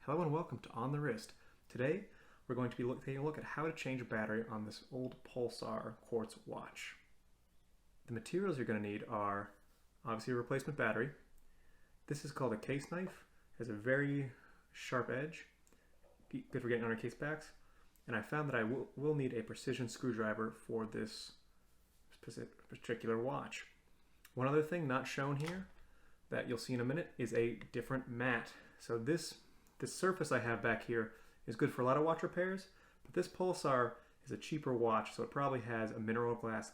Hello and welcome to On the Wrist. Today we're going to be taking a look at how to change a battery on this old Pulsar quartz watch. The materials you're going to need are obviously a replacement battery. This is called a case knife. It has a very sharp edge, good for getting on your case backs. And I found that I will need a precision screwdriver for this particular watch. One other thing not shown here that you'll see in a minute is a different mat. So this surface I have back here is good for a lot of watch repairs, but this Pulsar is a cheaper watch, so it probably has a mineral glass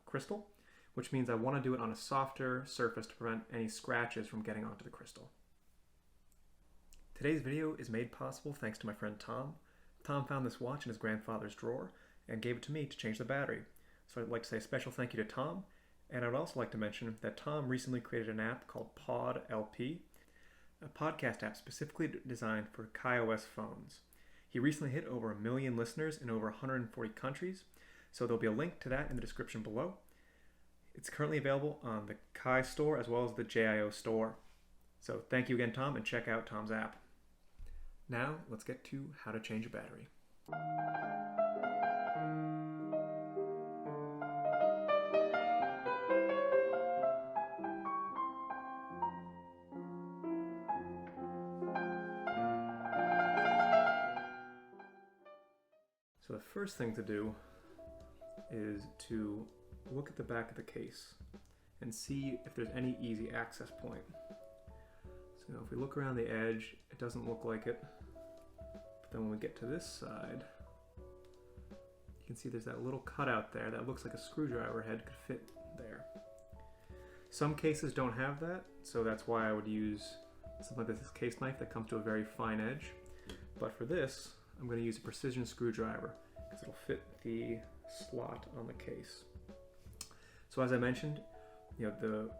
crystal, which means I want to do it on a softer surface to prevent any scratches from getting onto the crystal. Today's video is made possible thanks to my friend Tom. Tom found this watch in his grandfather's drawer and gave it to me to change the battery. So I'd like to say a special thank you to Tom, and I'd also like to mention that Tom recently created an app called Pod LP, a podcast app specifically designed for KaiOS phones. He recently hit over 1 million listeners in over 140 countries, so there'll be a link to that in the description below. It's currently available on the Kai store as well as the JIO store. So thank you again, Tom, and check out Tom's app. Now let's get to how to change a battery. So the first thing to do is to look at the back of the case and see if there's any easy access point. So if we look around the edge, it doesn't look like it. But then when we get to this side, you can see there's that little cutout there that looks like a screwdriver head could fit there. Some cases don't have that, so that's why I would use something like this case knife that comes to a very fine edge. But for this, I'm going to use a precision screwdriver because it'll fit the slot on the case. So as I mentioned, the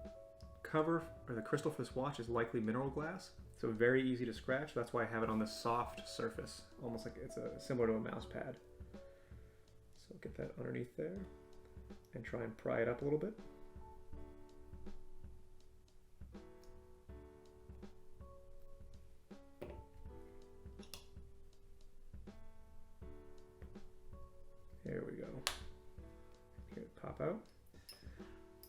cover or the crystal for this watch is likely mineral glass, so very easy to scratch. That's why I have it on this soft surface, almost like it's similar to a mouse pad. So get that underneath there and try and pry it up a little bit. There we go. Here it pop out.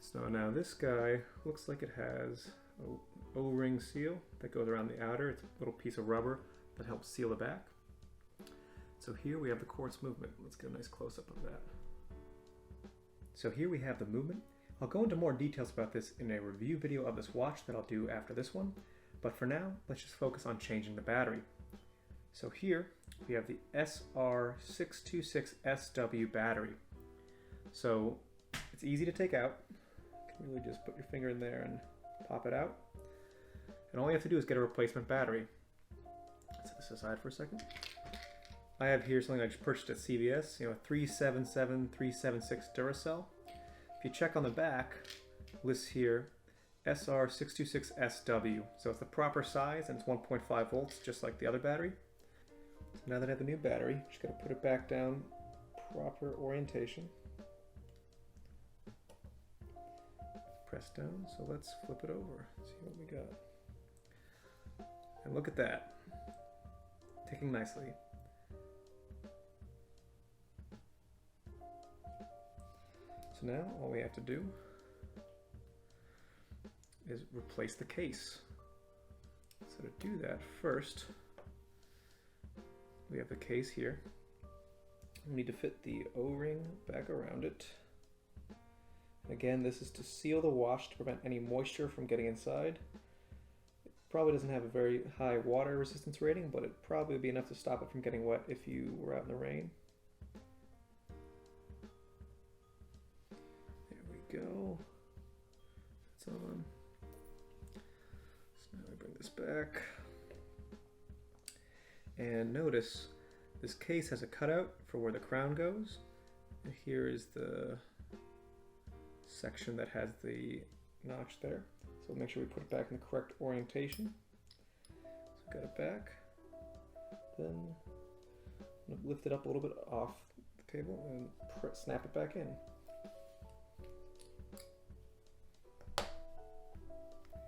So now this guy looks like it has an O-ring seal that goes around the outer. It's a little piece of rubber that helps seal the back. So here we have the quartz movement. Let's get a nice close-up of that. So here we have the movement. I'll go into more details about this in a review video of this watch that I'll do after this one. But for now, let's just focus on changing the battery. So here we have the SR626SW battery. So it's easy to take out. You can really just put your finger in there and pop it out. And all you have to do is get a replacement battery. Let's set this aside for a second. I have here something I just purchased at CVS, a 377-376 Duracell. If you check on the back, it lists here SR626SW. So it's the proper size and it's 1.5 volts, just like the other battery. So now that I have the new battery, just gotta put it back down, proper orientation. Press down, so let's flip it over, see what we got. And look at that, ticking nicely. So now all we have to do is replace the case. So to do that, first, we have the case here. We need to fit the O-ring back around it. Again, this is to seal the watch to prevent any moisture from getting inside. It probably doesn't have a very high water resistance rating, but it probably would be enough to stop it from getting wet if you were out in the rain. There we go. It's on. So now we bring this back. And notice this case has a cutout for where the crown goes. And here is the section that has the notch there. So make sure we put it back in the correct orientation. So got it back. Then I'm going to lift it up a little bit off the table and snap it back in.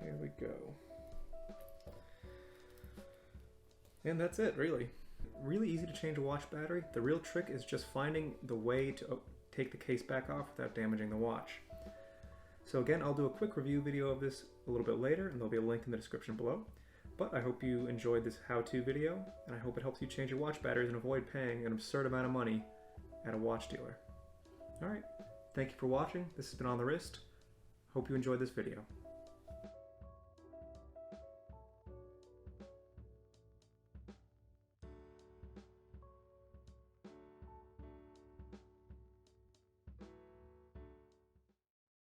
Here we go. And that's it, really. Really easy to change a watch battery. The real trick is just finding the way to take the case back off without damaging the watch. So again, I'll do a quick review video of this a little bit later, and there'll be a link in the description below. But I hope you enjoyed this how-to video, and I hope it helps you change your watch batteries and avoid paying an absurd amount of money at a watch dealer. Alright, thank you for watching. This has been On The Wrist. Hope you enjoyed this video.